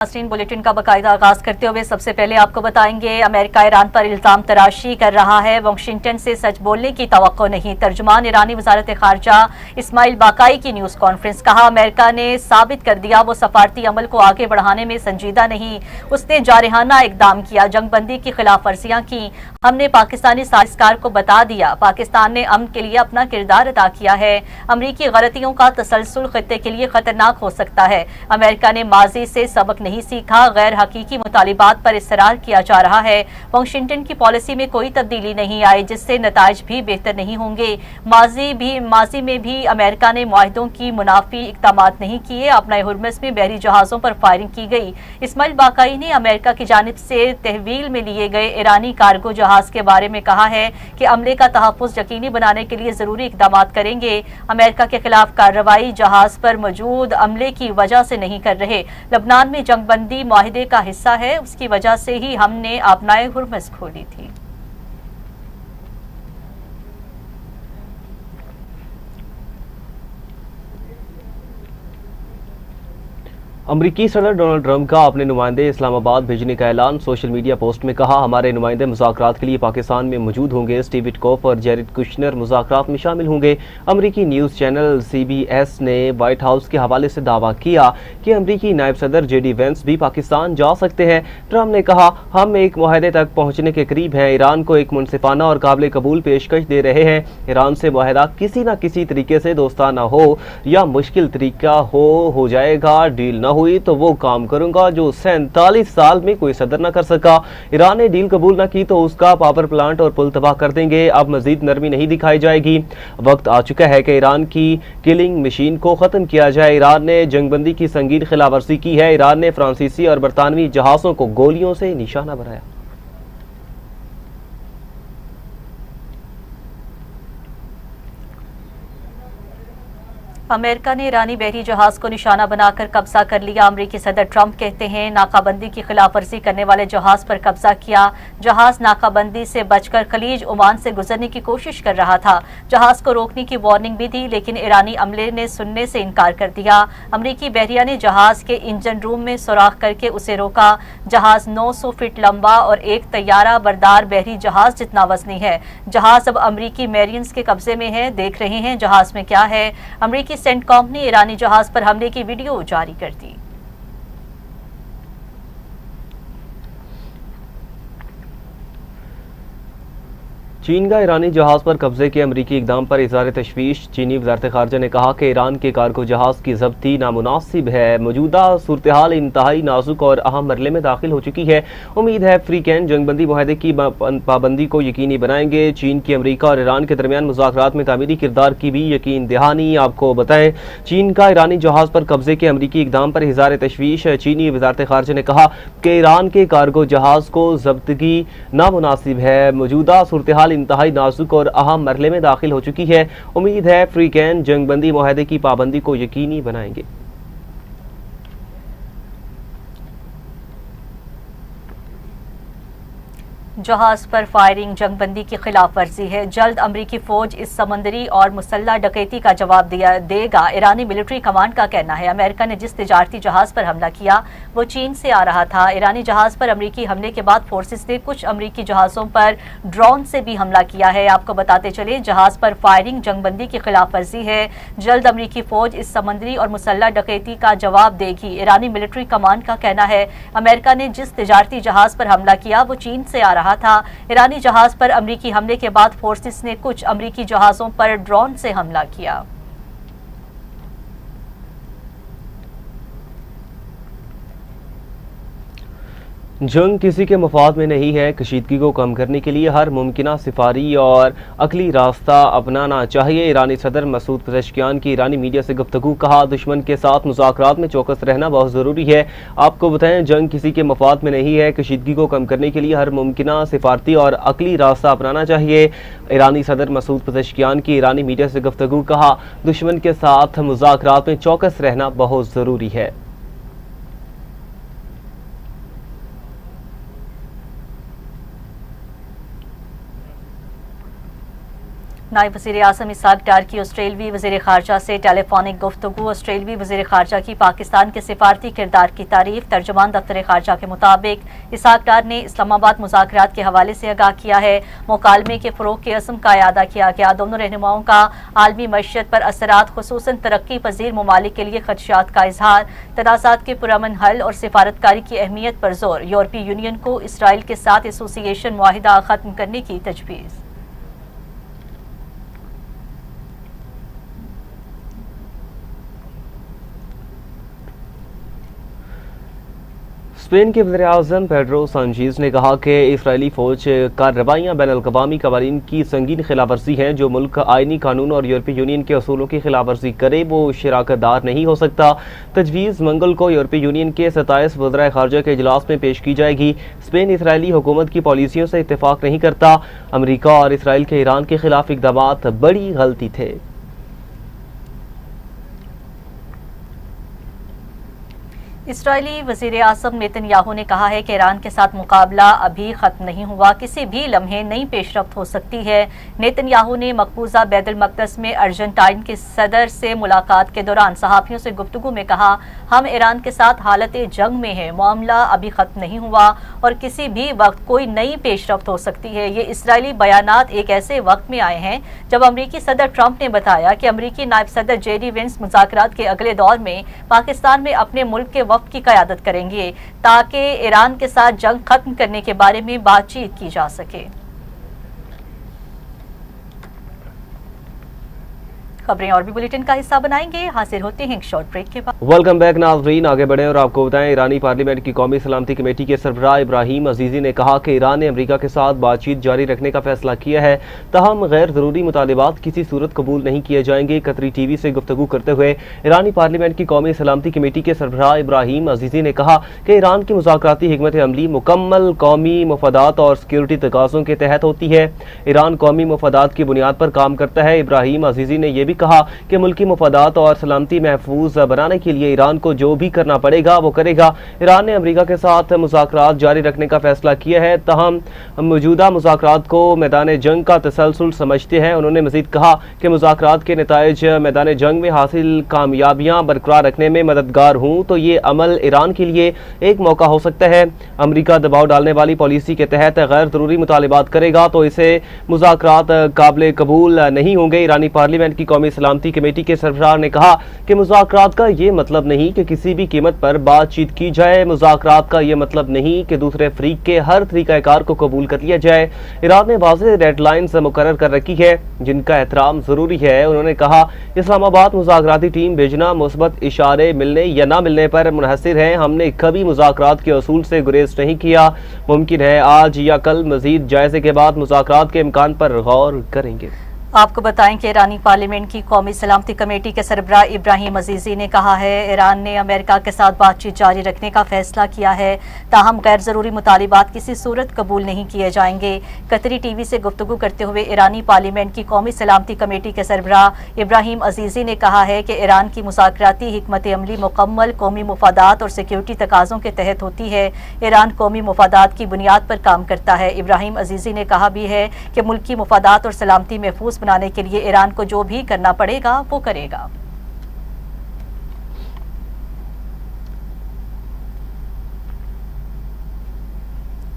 नाज़रीन, बुलेटिन का बाकायदा आगाज करते हुए सबसे पहले आपको बताएंगे, अमेरिका ईरान पर इल्जाम तराशी कर रहा है। वाशिंगटन से सच बोलने की तवक्को नहीं। तर्जुमान ईरानी वजारत खारजा इस्माइल बाकाई की न्यूज कॉन्फ्रेंस। कहा, अमेरिका ने साबित कर दिया वो सफारती अमल को आगे बढ़ाने में संजीदा नहीं। उसने जारहाना इकदाम किया, जंगबंदी की खिलाफ वर्जियां की। हमने पाकिस्तानी साजिशकार को बता दिया। पाकिस्तान ने अमन के लिए अपना किरदार अदा किया है। अमरीकी गलतियों का तसलसल खत्ते के लिए खतरनाक हो सकता है। अमेरिका ने माजी से सबक नहीं सीखा। गैर हकीकी मुतालिबात पर इसरार किया जा रहा है। वाशिंगटन की पॉलिसी में कोई तब्दीली नहीं आई, जिससे नताइज भी बेहतर नहीं होंगे। माजी में भी अमेरिका ने मुआहिदों की मुनाफी इकदाम नहीं किए। अपना हुर्मस में बहरी जहाजों पर फायरिंग की गई। इस्माइल बाकाई ने अमेरिका की जानिब से तहवील में लिए गए ईरानी कार्गो जहाज के बारे में कहा है कि अमले का तहफ़्फ़ुज़ यकीनी बनाने के लिए जरूरी इकदाम करेंगे। अमेरिका के खिलाफ कार्रवाई जहाज पर मौजूद अमले की वजह से नहीं कर रहे। लबनान में जंगबंदी मुआहिदे का हिस्सा है, उसकी वजह से ही हमने अपनाए हुर्मस खोली थी। अमरीकी सदर डोनाल्ड ट्रंप का अपने नुमाइंदे इस्लामाबाद भेजने का ऐलान। सोशल मीडिया पोस्ट में कहा, हमारे नुमाइंदे मुज़ाकरात के लिए पाकिस्तान में मौजूद होंगे। स्टीव विटकॉफ और जेरेड कुशनर मुज़ाकरात में शामिल होंगे। अमरीकी न्यूज़ चैनल CBS ने व्हाइट हाउस के हवाले से दावा किया कि अमरीकी नायब सदर JD वेंस भी पाकिस्तान जा सकते हैं। ट्रंप ने कहा, हम एक मुआहदे तक पहुँचने के करीब हैं। ईरान को एक मुनसिफाना और काबिल कबूल पेशकश दे रहे हैं। ईरान से मुआहदा किसी न किसी तरीके से दोस्ताना हो या मुश्किल तरीका हो जाएगा। डील न हुई तो वो काम करूंगा जो 47 साल में कोई सदर न कर सका। ईरान ने डील कबूल न की तो उसका पावर प्लांट और पुल तबाह कर देंगे। अब मजीद नरमी नहीं दिखाई जाएगी। वक्त आ चुका है कि ईरान की किलिंग मशीन को खत्म किया जाए। ईरान ने जंगबंदी की संगीन खिलाफवर्जी की है। ईरान ने फ्रांसीसी और बरतानवी जहाजों को गोलियों से निशाना बनाया। अमेरिका ने ईरानी बहरी जहाज को निशाना बनाकर कब्जा कर लिया। अमरीकी सदर ट्रंप कहते हैं, नाकाबंदी की खिलाफवर्जी करने वाले जहाज पर कब्जा किया। जहाज नाकाबंदी से बचकर खलीज ओमान से गुजरने की कोशिश कर रहा था। जहाज को रोकने की वार्निंग भी दी, लेकिन ईरानी अमले ने सुनने से इनकार कर दिया। अमरीकी बहरिया ने जहाज के इंजन रूम में सुराख करके उसे रोका। जहाज 900 फीट लंबा और एक तैयारा बरदार बहरी जहाज जितना वजनी है। जहाज अब अमरीकी मैरियंस के कब्जे में है। देख रहे हैं जहाज में क्या है। अमरीकी सेंटकॉम ने ईरानी जहाज पर हमले की वीडियो जारी कर दी। चीन का ईरानी जहाज पर कब्जे के अमरीकी इकदाम पर इज़हार तशवीश। चीनी वज़ारत ख़ारजा ने कहा कि ईरान के कार्गो जहाज की ज़ब्ती नामुनासिब है। मौजूदा सूरत हाल इंतहाई नाजुक और अहम मरले में दाखिल हो चुकी है। उम्मीद है फ्रीकैन जंगबंदी मुआहदे की पाबंदी को यकीनी बनाएंगे। चीन की अमरीका और ईरान के दरमियान मुज़ाकरात में तामीरी किरदार की भी यकीन दहानी। आपको बताएं, चीन का ईरानी जहाज पर कब्जे के अमरीकी इकदाम पर इज़हार तशवीश। चीनी वज़ारत ख़ारजा ने कहा कि ईरान के कार्गो जहाज को ज़ब्तगी नामुनासिब है। मौजूदा सूरत हाल इंतहाई नाजुक और अहम मरले में दाखिल हो चुकी है। उम्मीद है फ्रीकैन जंगबंदी मुआहदे की पाबंदी को यकीनी बनाएंगे। जहाज पर फायरिंग जंगबंदी की खिलाफ वर्जी है। जल्द अमरीकी फौज इस समंदरी और मुसल्ला डकैती का जवाब देगा। ईरानी मिलिट्री कमांड का कहना है, अमेरिका ने जिस तिजारती जहाज पर हमला किया वो चीन से आ रहा था। ईरानी जहाज पर अमरीकी हमले के बाद फोर्सेस ने कुछ अमरीकी जहाजों पर ड्रोन से भी हमला किया है। आपको बताते चले, जहाज पर फायरिंग जंगबंदी की खिलाफ वर्जी है। जल्द अमरीकी फौज इस समंदरी और मुसल्ला डकैती का जवाब देगी। ईरानी मिलिट्री कमांड का कहना है, अमेरिका ने जिस तिजारती जहाज पर हमला किया वो चीन से आ रहा था। ईरानी जहाज पर अमरीकी हमले के बाद फोर्सेस ने कुछ अमरीकी जहाजों पर ड्रोन से हमला किया। जंग किसी के मफाद में नहीं है। कशीदगी को कम करने के लिए हर मुमकिना सिफारी और अकली रास्ता अपनाना चाहिए। ईरानी सदर मसूद पज़ेश्कियान की ईरानी मीडिया से गुफ्तगू। कहा, दुश्मन के साथ मुज़ाकरात में चौकस रहना बहुत ज़रूरी है। आपको बताएं, जंग किसी के मफाद में नहीं है। कशीदगी को कम करने के लिए हर मुमकिना सिफारती और अकली रास्ता अपनाना चाहिए। ईरानी सदर मसूद पज़ेश्कियान की ईरानी मीडिया से गुफ्तगू। कहा, दुश्मन के साथ मुज़ाकरात में चौकस रहना बहुत ज़रूरी है। नायब वज़ीर आज़म इसहाक डार की ऑस्ट्रेलवी वज़ीर ख़ारजा से टेलीफोनिक गुफ्तगू। ऑस्ट्रेलवी वज़ीर ख़ारजा की पाकिस्तान के सिफारती किरदार की तारीफ। तर्जुमान दफ्तर ख़ारजा के मुताबिक इसहाक डार ने इस्लामाबाद मुज़ाकरात के हवाले से आगाह किया है। मुकालमे के फ़रोग़ के अज़्म का इआदा किया गया। दोनों रहनुमाओं का आलमी मईशत पर असरात, खुसूसन तरक्की पजीर ममालिक के लिए खदशात का इजहार, तनाज़ात के पुरअमन हल और सिफारतकारी की अहमियत पर जोर। यूरोपीय यूनियन को इसराइल के साथ एसोसिएशन मुआहिदा ख़त्म करने की तजवीज़। स्पेन के वज़ीर-ए-आज़म पेड्रो सांचेज़ ने कहा कि इसराइली फ़ौज कार्रवाइयाँ बैनुल-अक़वामी क़वानीन की संगीन खिलाफवर्जी हैं। जो मुल्क आइनी कानून और यूरोपीय यूनियन के असूलों की खिलाफवर्जी करे वो शराकतदार नहीं हो सकता। तजवीज़ मंगल को यूरोपीय यूनियन के 27 वज़राए ख़ारजा के इजलास में पेश की जाएगी। स्पेन इसराइली हुकूमत की पॉलिसियों से इत्तेफाक नहीं करता। अमरीका और इसराइल के ईरान के खिलाफ इक़दामात बड़ी गलती थे। इसराइली वज़ीर-ए-आज़म नेतन्याहू ने कहा है कि ईरान के साथ मुकाबला अभी ख़त्म नहीं हुआ, किसी भी लम्हे नई पेशरफ्त हो सकती है। नेतन्याहू ने मकबूजा बैतुल मक़दस में अर्जेंटाइन के सदर से मुलाकात के दौरान सहाफ़ियों से गुफ्तगू में कहा, हम ईरान के साथ हालत जंग में हैं, मामला अभी ख़त्म नहीं हुआ और किसी भी वक्त कोई नई पेशरफ्त हो सकती है। ये इसराइली बयानात एक ऐसे वक्त में आए हैं जब अमरीकी सदर ट्रंप ने बताया कि अमरीकी नायब सदर JD वेंस मुज़ाकरात के अगले दौर में पाकिस्तान में अपने मुल्क के वफ़द की क़यादत करेंगे ताकि ईरान के साथ जंग खत्म करने के बारे में बातचीत की जा सके। खबरें और भी बुलेटिन का हिस्सा बनाएंगे। हाजिर होते हैं एक शॉर्ट ब्रेक के बाद। वेलकम बैक नाज़रीन, आगे बढ़ें और आपको बताएं ईरानी पार्लियामेंट की कौमी सलामती कमेटी के सरबराह इब्राहिम अजीज़ी ने कहा कि ईरान ने अमरीका के साथ बातचीत जारी रखने का फैसला किया है, ताहम गैर ज़रूरी मुतालिबात किसी सूरत कबूल नहीं किए जाएंगे। कतरी TV से गुफ्तगू करते हुए ईरानी पार्लियामेंट की कौमी सलामती कमेटी के सरबराह इब्राहिम अजीज़ी ने कहा कि ईरान की मुज़ाकराती हिकमत अमली मुकम्मल कौमी मफादात और सिक्योरिटी तकाज़ों के तहत होती है। ईरान कौमी मफादात की बुनियाद पर काम करता है। इब्राहिम अजीज़ी ने यह भी कहा कि मुल्की मफादात और सलामती महफूज बनाने के लिए ईरान को जो भी करना पड़ेगा वो करेगा। ईरान ने अमरीका के साथ मुज़ाकरात जारी रखने का फैसला किया है, ताहम मौजूदा मुज़ाकरात को मैदान जंग का तसलसल समझते हैं। उन्होंने मज़ीद कहा कि मुज़ाकरात के नताइज मैदान जंग में हासिल कामयाबियाँ बरकरार रखने में मददगार हूँ तो ये अमल ईरान के लिए एक मौका हो सकता है। अमरीका दबाव डालने वाली पॉलिसी के तहत गैर ज़रूरी मुतालिबात करेगा तो इसे मुज़ाकरात काबिल कबूल नहीं होंगे। ईरानी पार्लियामेंट की कौमी सलामती कमेटी के सरबराह ने कहा कि मुज़ाकरात का ये मतलब नहीं कि किसी भी कीमत पर बातचीत की जाए। मुज़ाकरात का ये मतलब नहीं कि दूसरे फरीक के हर तरीक़ाकार को कबूल कर लिया जाए। ईरान ने वाज़ेह डेडलाइंस मुकर्रर कर रखी है जिनका एहतराम ज़रूरी है। उन्होंने कहा इस्लामाबाद मुज़ाकराती टीम भेजना मुस्बत इशारे मिलने या ना मिलने पर मुनहसिर है। हमने कभी मुज़ाकरात के असूल से गुरेज नहीं किया। मुमकिन है आज या कल मज़ीद जायज़े के बाद मुज़ाकरात के इम्कान पर गौर करेंगे। आपको बताएं कि ईरानी पार्लियामेंट की कौमी सलामती कमेटी के सरबराह इब्राहिम अजीज़ी ने कहा है, ईरान ने अमेरिका के साथ बातचीत जारी रखने का फैसला किया है, ताहम गैर ज़रूरी मुतालिबात किसी सूरत कबूल नहीं किए जाएंगे। कतरी TV से गुफ्तगू करते हुए ईरानी पार्लियामेंट की कौमी सलामती कमेटी के सरबराह इब्राहिम अजीज़ी ने कहा है कि ईरान की मुज़ाकराती हिकमत अमली मुकम्मल कौमी मफादात और सिक्योरिटी तकाज़ों के तहत होती है। ईरान कौमी मफादात की बुनियाद पर काम करता है। इब्राहिम अजीज़ी ने कहा भी है कि मुल्की मफादात और सलामती महफूज बनाने के लिए ईरान को जो भी करना पड़ेगा वो करेगा।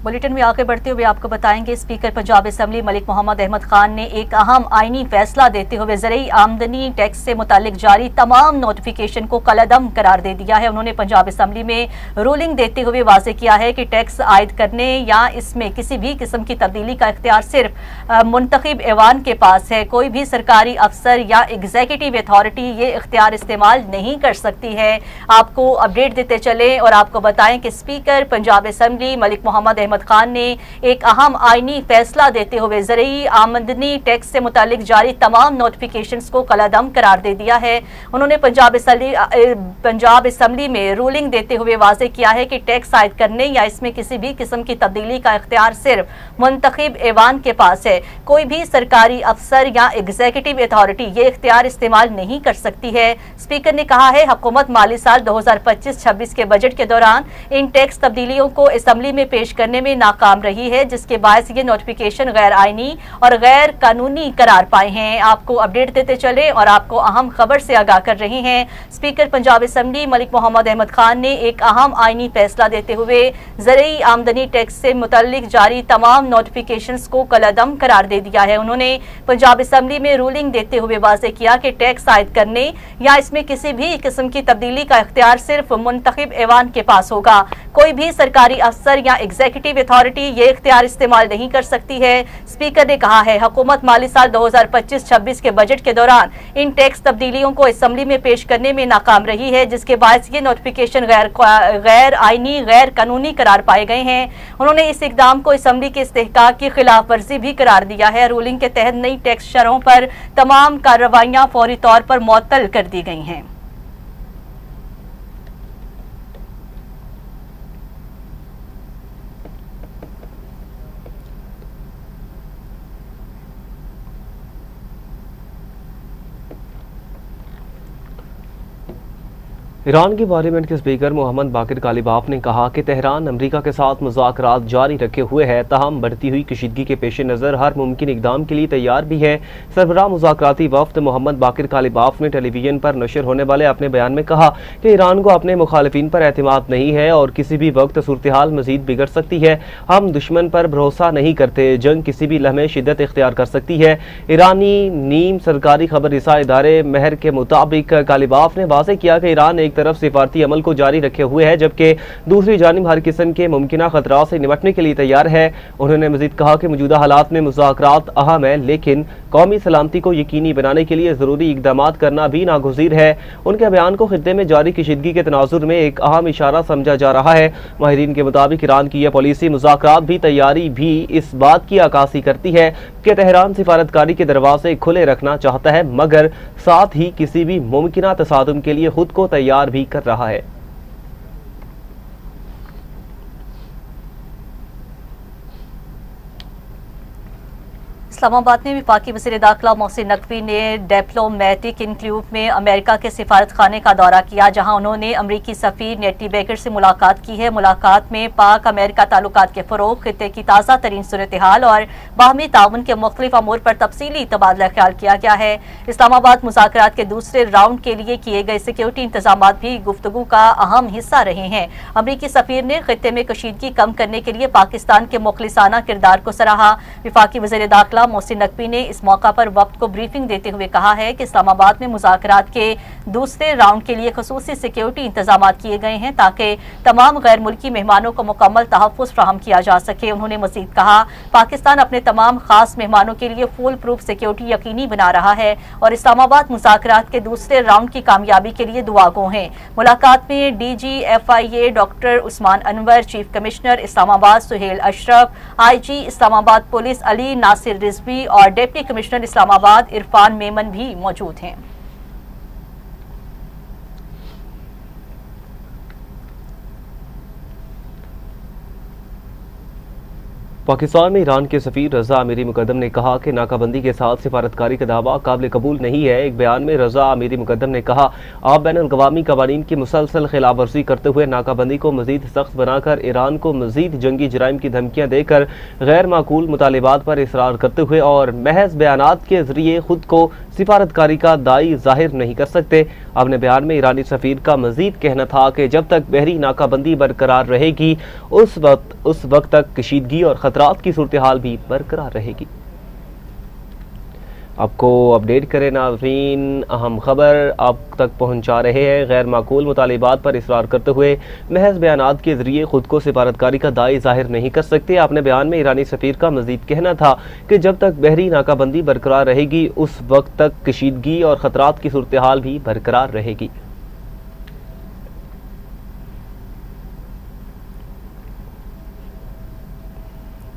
बुलेटिन में आगे बढ़ते हुए आपको बताएंगे स्पीकर पंजाब असम्बली मलिक मोहम्मद अहमद खान ने एक अहम आईनी फैसला देते हुए ज़रई आमदनी टैक्स से मुतालिक जारी तमाम नोटिफिकेशन को कलअदम करार दे दिया है। उन्होंने पंजाब असम्बली में रूलिंग देते हुए वाजे किया है कि टैक्स आयद करने या इसमें किसी भी किस्म की तब्दीली का इख्तियार सिर्फ मुंतखब ऐवान के पास है। कोई भी सरकारी अफसर या एग्जीक्यूटिव अथॉरिटी ये इख्तियार इस्तेमाल नहीं कर सकती है। आपको अपडेट देते चले और आपको बताएं कि स्पीकर पंजाब असम्बली मलिक मोहम्मद अहमद खान ने एक अहम आईनी फैसला देते हुए ज़रई आमदनी टैक्स से मुतालिक जारी तमाम नोटिफिकेशंस को कलअदम करार दे दिया है। उन्होंने पंजाब असम्बली में रूलिंग देते हुए वाजे किया है कि टैक्स आयद करने या इसमें किसी भी किस्म की तब्दीली का इख्तियार सिर्फ मुंतखब ऐवान के पास है। कोई भी सरकारी अफसर या एग्जीक्यूटिव अथॉरिटी ये इख्तियार इस्तेमाल नहीं कर सकती है। स्पीकर ने कहा है हुकूमत माली साल 2025-26 के बजट के दौरान इन टैक्स तब्दीलियों को असम्बली में पेश करने में नाकाम रही है, जिसके बायस ये नोटिफिकेशन गैर आईनी और गैर कानूनी करार पाए हैं। आपको अपडेट देते चले और आपको अहम खबर से आगाह कर रहे हैं। स्पीकर पंजाब असेंबली मलिक मोहम्मद अहमद खान ने एक अहम आईनी फैसला देते हुए ज़रूरी आमदनी टैक्स से मुतल्लिक जारी तमाम नोटिफिकेशंस को कलअदम करार दे दिया है। उन्होंने पंजाब असेंबली में रूलिंग देते हुए वाज़ेह किया कि टैक्स आयद करने या इसमें किसी भी किस्म की तब्दीली का इख्तियार सिर्फ मुंतखब ऐवान के पास होगा। कोई भी सरकारी अफसर या एग्जीक्यूटिव अथॉरिटी ये इख्तियार इस्तेमाल नहीं कर सकती है। स्पीकर ने कहा है, हुकूमत माली साल 2025-26 के बजट के दौरान इन टैक्स तब्दीलियों को असेंबली में पेश करने में नाकाम रही है, जिसके बायस ये नोटिफिकेशन गैर आईनी गैर कानूनी करार पाए गए हैं। उन्होंने इस इकदाम को असेंबली के इस्तेहकाक की खिलाफ वर्जी भी करार दिया है। रूलिंग के तहत नई टैक्स शरहों पर तमाम कार्रवाइयां फौरी तौर पर मुअत्तल कर दी गई हैं। ईरान की पार्लियामेंट के स्पीकर मोहम्मद बाकिर कालिबाफ ने कहा कि तेहरान अमरीका के साथ मुज़ाकरात जारी रखे हुए है, ताहम बढ़ती हुई कशीदगी के पेश नज़र हर मुमकिन इकदाम के लिए तैयार भी है। सरबराह मुज़ाकराती वफ्द मोहम्मद बाकिर कालिबाफ ने टेलीविजन पर नशर होने वाले अपने बयान में कहा कि ईरान को अपने मुखालिफिन पर एतमाद नहीं है और किसी भी वक्त सूरत हाल मजीद बिगड़ सकती है। हम दुश्मन पर भरोसा नहीं करते, जंग किसी भी लम्हे शिद्दत इख्तियार कर सकती है। ईरानी नीम सरकारी खबर रिसा इदारे महर के मुताबिक कालिबाफ ने वाज़ेह किया कि ईरान एक तरफ सिफारती अमल को जारी रखे हुए है, जबकि दूसरी जानिब हर किस्म के मुमकिन खतरात से निपटने के लिए तैयार है। उन्होंने मजीद कहा कि मौजूदा हालात में मुज़ाकरात अहम है, लेकिन कौमी सलामती को यकीनी बनाने के लिए ज़रूरी इकदाम करना भी नागुज़ीर है। उनके बयान को खित्ते में जारी कशीदगी के तनाजुर में एक अहम इशारा समझा जा रहा है। माहिरीन के मुताबिक ईरान की यह पॉलिसी मुज़ाकरात भी तैयारी भी इस बात की अक्कासी करती है कि तेहरान सिफारतकारी के दरवाजे खुले रखना चाहता है, मगर साथ ही किसी भी मुमकिन तसादुम के लिए खुद को तैयार भी कर रहा है। इस्लामाबाद में वफाकी वज़ीर दाखिला मोहसिन नकवी ने डिप्लोमेटिक इनक्लेव में अमेरिका के सिफारत खाने का दौरा किया, जहां उन्होंने अमरीकी सफ़ीर नेटी बेकर से मुलाकात की है। मुलाकात में पाक अमेरिका ताल्लुकात के फ़रोग़, खित्ते की ताज़ा तरीन सूरत हाल और बाहमी ताउन के मुख्तलिफ अमूर पर तफसीली तबादला ख्याल किया गया है। इस्लामाबाद मुज़ाकरात के दूसरे राउंड के लिए किए गए सिक्योरिटी इंतजाम भी गुफ्तगू का अहम हिस्सा रहे हैं। अमरीकी सफ़ीर ने खित्ते में कशीदगी कम करने के लिए पाकिस्तान के मुखलिसाना किरदार को सराहा। वफाकी वज़ीर दाखिला मोहसिन नकवी ने इस मौका पर वक्त को ब्रीफिंग देते हुए कहा है कि इस्लामाबाद में मुज़ाकरात के दूसरे राउंड के लिए खसूसी सिक्योरिटी इंतजाम किए गए हैं, ताकि तमाम गैर मुल्की मेहमानों को मुकम्मल तहफ़्फ़ुज़ फराहम किया जा सके। उन्होंने मज़ीद कहा, पाकिस्तान अपने तमाम खास मेहमानों के लिए फुल प्रूफ सिक्योरिटी यकीनी बना रहा है और इस्लामाबाद मुज़ाकरात के दूसरे राउंड की कामयाबी के लिए दुआगो हैं। मुलाकात में DGFIA doctor Usman Anwar, chief commissioner Islamabad Suhail Ashraf, IG Islamabad police Ali Nasir Rizvi और डिप्टी कमिश्नर इस्लामाबाद इरफान मेमन भी मौजूद हैं। पाकिस्तान में ईरान के सफ़ीर रज़ा अमीरी मुकद्दम ने कहा कि नाकाबंदी के साथ सिफारतकारी का दावा काबिल कबूल नहीं है। एक बयान में रज़ा अमीरी मुकद्दम ने कहा, आप बैनुल-अक़वामी कवानीन की मुसलसल खिलाफ वर्जी करते हुए नाकाबंदी को मज़ीद सख्त बनाकर ईरान को मज़ीद जंगी जराइम की धमकियाँ देकर गैर माकूल मुतालिबात पर इसरार करते हुए और महज बयानात के जरिए खुद को सिफारतकारी का दाई जाहिर नहीं कर सकते। अपने बयान में ईरानी सफ़ीर का मज़ीद कहना था कि जब तक बहरी नाकाबंदी बरकरार रहेगी उस वक्त तक कशीदगी और खतरात की सूरत हाल भी बरकरार रहेगी। आपको अपडेट करें नाज़रीन, अहम खबर आप तक पहुंचा रहे हैं। गैर माकूल मुतालिबात पर इसरार करते हुए महज बयानात के जरिए खुद को सिफारतकारी का दाई जाहिर नहीं कर सकते। अपने बयान में ईरानी सफ़ीर का मज़ीद कहना था कि जब तक बहरी नाकाबंदी बरकरार रहेगी उस वक्त तक कशीदगी और खतरात की सूरत हाल भी बरकरार रहेगी।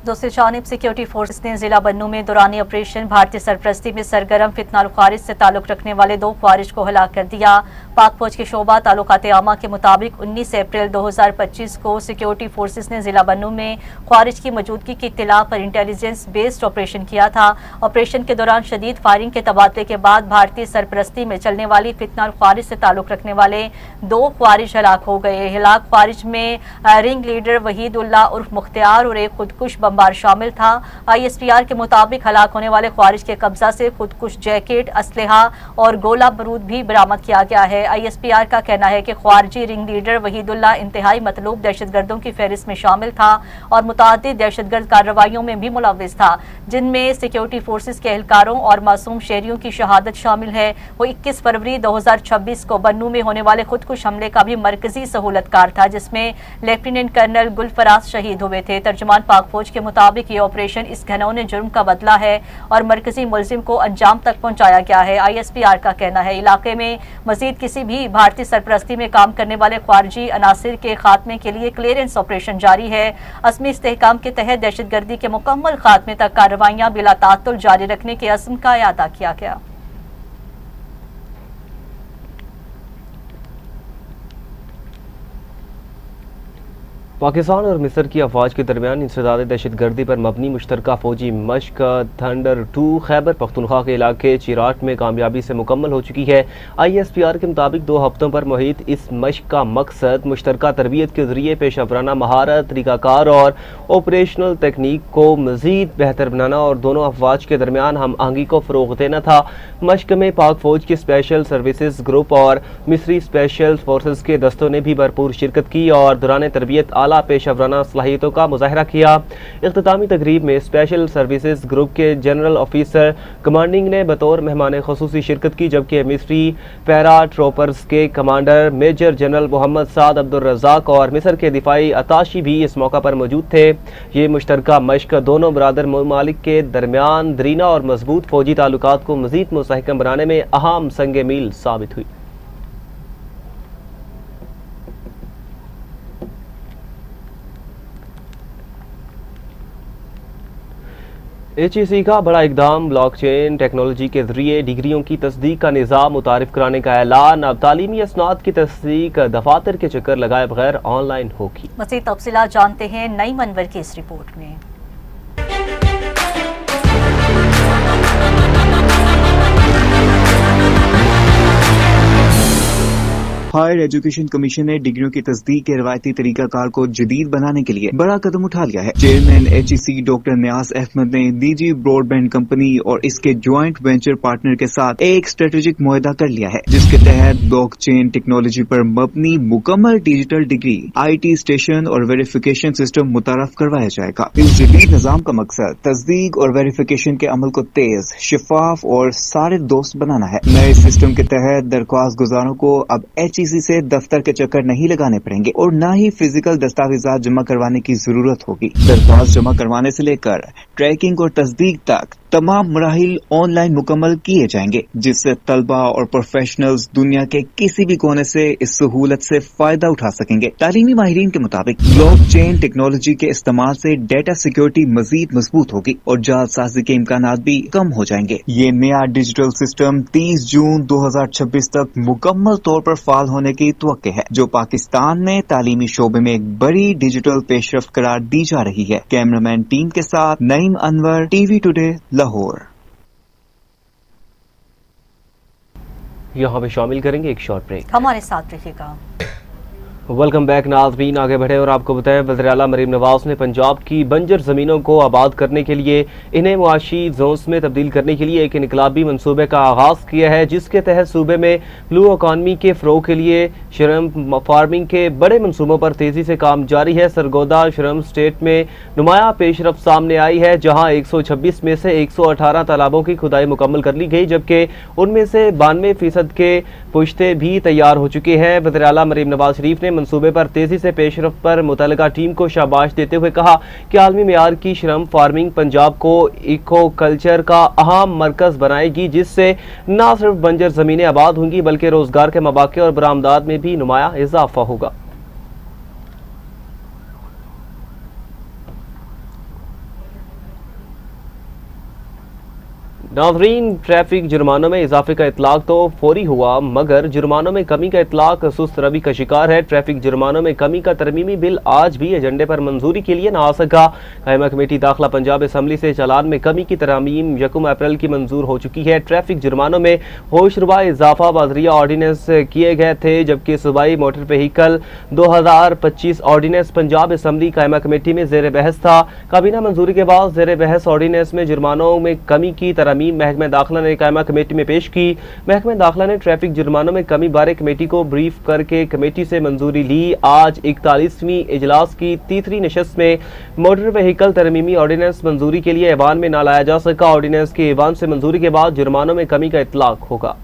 दूसरी जानिब सिक्योरिटी फोर्सेस ने जिला बन्नू में दौरान ऑपरेशन भारतीय सरपरस्ती में सरगर्म फितनाल ख्वारिज से ताल्लुक रखने वाले 2 ख्वारिज को हलाक कर दिया। पाक फौज के शोबा ताल्लुकात आमा के मुताबिक 19 अप्रैल 2025 को सिक्योरिटी फोर्सेस ने जिला बन्नू में ख्वारिज की मौजूदगी की इत्तला पर इंटेलिजेंस बेस्ड ऑपरेशन किया था। ऑपरेशन के दौरान शदीद फायरिंग के तबादले के बाद भारतीय सरपरस्ती में चलने वाली फितनाल ख्वारिज से ताल्लुक रखने वाले 2 ख्वारिज हलाक हो गए। हलाक ख्वारिज में रिंग लीडर वहीदुल्लाह उर्फ मुख्तियार और एक खुदकुश बमबार शामिल था। ISPR के मुताबिक हलाक होने वाले ख्वारिज के कब्जा से खुदकुश जैकेट, असलहा और गोला बारूद भी बरामद किया गया है। ISPR का कहना है कि ख्वारिजी रिंग लीडर वहीदुल्लाह इंतहाई मतलूब दहशतगर्दों की फहरिस्त में शामिल था और मुतअद्दिद दहशतगर्द कार्रवाइयों में भी मुलव्विस था, जिनमें सिक्योरिटी फोर्सेस के एहलकारों और मासूम शहरियों की शहादत शामिल है। वो 21 फरवरी 2026 को बन्नू में होने वाले खुदकुश हमले का भी मरकजी सहूलतकार था, जिसमें लेफ्टिनेंट कर्नल गुलफराज शहीद हुए थे। तर्जुमान पाक फौज के मुताबिक ये ऑपरेशन इस घिनौने जुर्म का बदला है और मरकजी मुलजिम को अंजाम तक पहुंचाया गया है। ISPR का कहना है इलाके में मजीद किसी भी भारतीय सरपरस्ती में काम करने वाले ख्वारिजी अनासिर के खात्मे के लिए क्लियरेंस ऑपरेशन जारी है। असमी इस्तेहकाम के तहत दहशतगर्दी के मुकम्मल खात्मे तक कार्रवाइयां बिला ताअत्तुल जारी रखने के अज़्म का अदा किया गया। पाकिस्तान और मिस्र की अफवाज के दरमियान इंसदाद दहशतगर्दी पर मबनी मुश्तरका फौजी मश्क थंडर 2 खैबर पख्तूनख्वा के इलाके चिराट में कामयाबी से मुकम्मल हो चुकी है। ISPR के मुताबिक 2 हफ्तों पर मुहित इस मश्क का मकसद मुश्तरका तरबियत के जरिए पेशा महारत, तरीकाकार और ऑपरेशनल तकनीक को मजीद बेहतर बनाना और दोनों अफवाज के दरमियान हम आहंगी को फ़रोग देना था। मश्क में पाक फौज के स्पेशल सर्विसेज ग्रुप और मिस्री स्पेशल फोर्सेज के दस्तों ने भी भरपूर शिरकत की और दौरान तरबियत आला पेशावराना सलाहियतों का मुजाहरा किया। इख्तितामी तकरीब में स्पेशल सर्विसेज ग्रुप के जनरल ऑफिसर कमांडिंग ने बतौर मेहमान खसूसी शिरकत की, जबकि मिस्री पैरा ट्रोपर्स के कमांडर मेजर जनरल मोहम्मद साद अब्दुल रज़ाक और मिस्र के दिफाई अताशी भी इस मौका पर मौजूद थे। ये मुश्तरका मश्क दोनों बरादर ममालिक के दरमियान दरीना और मजबूत फौजी ताल्लुकात को मजीद मुस्तहकम बनाने में अहम संग मील साबित हुई। HEC का बड़ा इकदाम, ब्लॉकचेन टेक्नोलॉजी के जरिए डिग्रियों की तस्दीक का निज़ाम मुतारिफ कराने का ऐलान। अब तालीमी असनाद की तस्दीक दफातर के चक्कर लगाए बगैर ऑनलाइन होगी। मज़ीद तफसीलात जानते हैं नईम अनवर की इस रिपोर्ट में। हायर एजुकेशन कमीशन ने डिग्रियों की तस्दीक के रवायती तरीकाकार को जदीद बनाने के लिए बड़ा कदम उठा लिया है। चेयरमैन HEC डॉक्टर नियाज अहमद ने DG ब्रॉडबैंड कंपनी और इसके ज्वाइंट वेंचर पार्टनर के साथ एक स्ट्रेटेजिक मुआहदा कर लिया है, जिसके तहत ब्लॉकचेन टेक्नोलॉजी पर मबनी मुकम्मल डिजिटल डिग्री IT स्टेशन और वेरिफिकेशन सिस्टम मुतारफ करवाया जाएगा। इस जदीद निजाम का मकसद तस्दीक और वेरिफिकेशन के अमल को तेज, शफाफ और सारे दोस्त बनाना है। नए सिस्टम के तहत दरख्वास्त गुजारों को अब HEC से दफ्तर के चक्कर नहीं लगाने पड़ेंगे और न ही फिजिकल दस्तावेजात जमा करवाने की जरूरत होगी। दरख्वास्त जमा करवाने से लेकर ट्रैकिंग और तस्दीक तक तमाम मराहिल ऑनलाइन मुकम्मल किए जाएंगे, जिससे तलबा और प्रोफेशनल्स दुनिया के किसी भी कोने से इस सहूलत से फायदा उठा सकेंगे। तालीमी माहिरीन के मुताबिक ब्लॉकचेन टेक्नोलॉजी के इस्तेमाल से डेटा सिक्योरिटी मजीद मजबूत होगी और जालसाजी के इम्कानात भी कम हो जाएंगे। ये नया डिजिटल सिस्टम 30 जून 2026 तक मुकम्मल तौर पर फाल होने की तवक्के है, जो पाकिस्तान में तालीमी शोबे में एक बड़ी डिजिटल पेशरफ्त करार दी जा रही है। कैमरामैन टीम के साथ नईम अनवर, TV टुडे, लाहौर। यहाँ पे शामिल करेंगे एक शॉर्ट ब्रेक। हमारे साथ रहिएगा। वेलकम बैक नाज़रीन, आगे बढ़े और आपको बताएं वज़ीर आला मरीम नवाज ने पंजाब की बंजर ज़मीनों को आबाद करने के लिए इन्हें मुआशी जोन्स में तब्दील करने के लिए एक इनकलाबी मनसूबे का आगाज़ किया है, जिसके तहत सूबे में ब्लू इकॉनमी के फ़रोग के लिए श्रम फार्मिंग के बड़े मनसूबों पर तेज़ी से काम जारी है। सरगोदा श्रम स्टेट में नुमाया पेशरफ सामने आई है, जहाँ 126 में से 118 तालाबों की खुदाई मुकम्मल कर ली गई, जबकि उनमें से 92% के पुश्ते भी तैयार हो चुके हैं। वज़ीर आला मरीम नवाज शरीफ ने मंसूबे पर तेजी से पेशरफ्त पर मुतल्लिका टीम को शाबाश देते हुए कहा कि आलमी मेयार की श्रम फार्मिंग पंजाब को इको कल्चर का अहम मरकज बनाएगी, जिससे न सिर्फ बंजर जमीनें आबाद होंगी बल्कि रोजगार के मौके और बरामदात में भी नुमाया इजाफा होगा। नाज़रीन, ट्रैफिक जुर्मानों में इजाफे का इतलाक तो फौरी हुआ, मगर जुर्मानों में कमी का इतलाक सुस्त रवि का शिकार है। ट्रैफिक जुर्मानों में कमी का तरमीमी बिल आज भी एजेंडे पर मंजूरी के लिए न आ सका। कायमा कमेटी दाखिला पंजाब असम्बली से चालान में कमी की तरमीम 1 अप्रैल की मंजूर हो चुकी है। ट्रैफिक जुर्मानों में होशरुबा इजाफा बाजरिया ऑर्डीनेंस किए गए थे, जबकि सूबाई motor vehicle 2025 ordinance Punjab assembly कायमा कमेटी में जेर बहस था। काबीना मंजूरी के बाद जेर बहस ऑर्डीनेंस में जुर्मानों में कमी की तरमीम महकमा दाखिला ने कायमा कमेटी में पेश की। महकमा दाखिला ने ट्रैफिक जुर्मानों में कमी बारे कमेटी को ब्रीफ करके कमेटी से मंजूरी ली। आज 41वीं इजलास की तीसरी नशस्त में मोटर व्हीकल तरमीमी ऑर्डीनेंस मंजूरी के लिए ऐवान में न लाया जा सका। ऑर्डीनेंस के ऐवान से मंजूरी के बाद जुर्मानों में कमी का इतलाक होगा।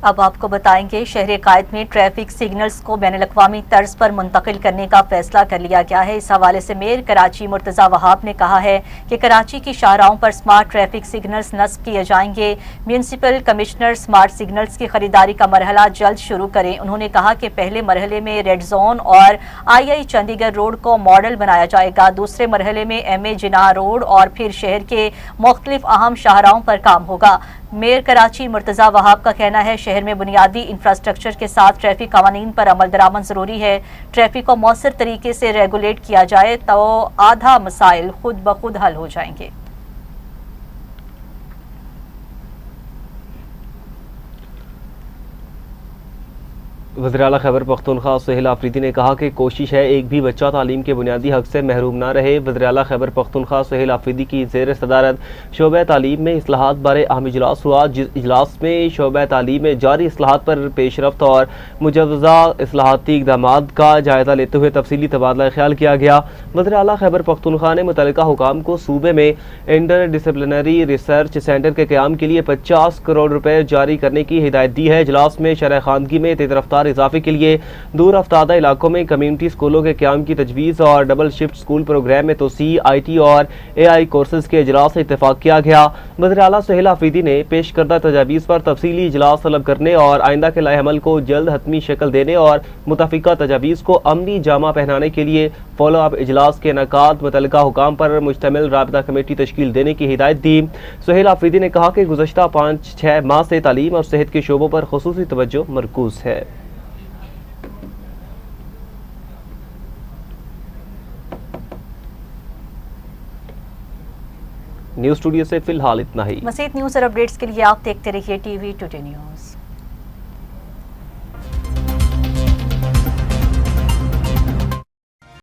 अब आपको बताएंगे, शहर कायद में ट्रैफिक सिग्नल्स को बैनुल-अक़वामी तर्ज पर मुंतकिल करने का फैसला कर लिया गया है। इस हवाले से मेयर कराची मुर्तज़ा वहाब ने कहा है कि कराची की शाहराहों पर स्मार्ट ट्रैफिक सिग्नल्स नस्ब किए जाएंगे। म्यूनसिपल कमिश्नर स्मार्ट सिग्नल्स की खरीदारी का मरहला जल्द शुरू करें। उन्होंने कहा कि पहले मरहले में रेड जोन और आई चंडीगढ़ रोड को मॉडल बनाया जाएगा, दूसरे मरहले में MA जिनाह रोड और फिर शहर के मुख्तलिफ अहम शाहराहों पर काम होगा। मेयर कराची मुर्तज़ा वहाब का कहना है, शहर में बुनियादी इंफ्रास्ट्रक्चर के साथ ट्रैफिक कवानीन पर अमल दरामद जरूरी है। ट्रैफिक को मौसर तरीके से रेगुलेट किया जाए तो आधा मसाइल खुद ब खुद हल हो जाएंगे। वज़ीर-ए-आला खैबर पख्तूनख्वा सुहेल आफरीदी ने कहा कि कोशिश है एक भी बच्चा तालीम के बुनियादी हक से महरूम न रहे। वज़ीर-ए-आला खैबर पख्तूनख्वा सुहेल आफरीदी की ज़ेर सदारत शोबा तालीम में इस्लाहात बारे अहम इजलास हुआ। इजलास में शोबा तालीम में जारी इस्लाहात पर पेशरफ्त और मुजव्वज़ा इस्लाहाती इक़दामात का जायज़ा लेते हुए तफसीली तबादला ख्याल किया गया। वज़ीर-ए-आला खैबर पख्तूनख्वा ने मुतल्लिका हुकाम को सूबे में इंटर डिसिप्लिनरी रिसर्च सेंटर के क़याम के लिए 50 करोड़ रुपए जारी करने की हिदायत दी है। इजलास में शरह खानगी में तेज़ रफ्तार इजाफे के लिए दूर अफ्तादा इलाकों में कम्युनिटी स्कूलों के क़याम की तजवीज़ और डबल शिफ्ट स्कूल प्रोग्राम में तोसी IT और AI कोर्सेज के इजलास से इत्तेफाक किया गया। वज़ीर-ए-आला सुहेल आफरीदी ने पेश करदा तजावीज़ पर तफसीली इजलास तलब करने और आइंदा के लाए अमल को जल्द हतमी शक्ल देने और मुतफ़िका तजावीज़ को अमली जामा पहनाने के लिए फॉलो अप इजलास के इनेकाद मुतल्लिका हुकाम पर मुश्तमिल राबिता कमेटी तश्कील देने की हिदायत दी। सुहेल आफरीदी ने कहा कि गुज़श्ता 5-6 माह से तालीम और सेहत के शोबों पर खुसूसी तवज्जो मरकूज है। न्यूज़ स्टूडियो से फिलहाल इतना ही। मज़ीद न्यूज़ और अपडेट्स के लिए आप देखते रहिए TV टुडे न्यूज़।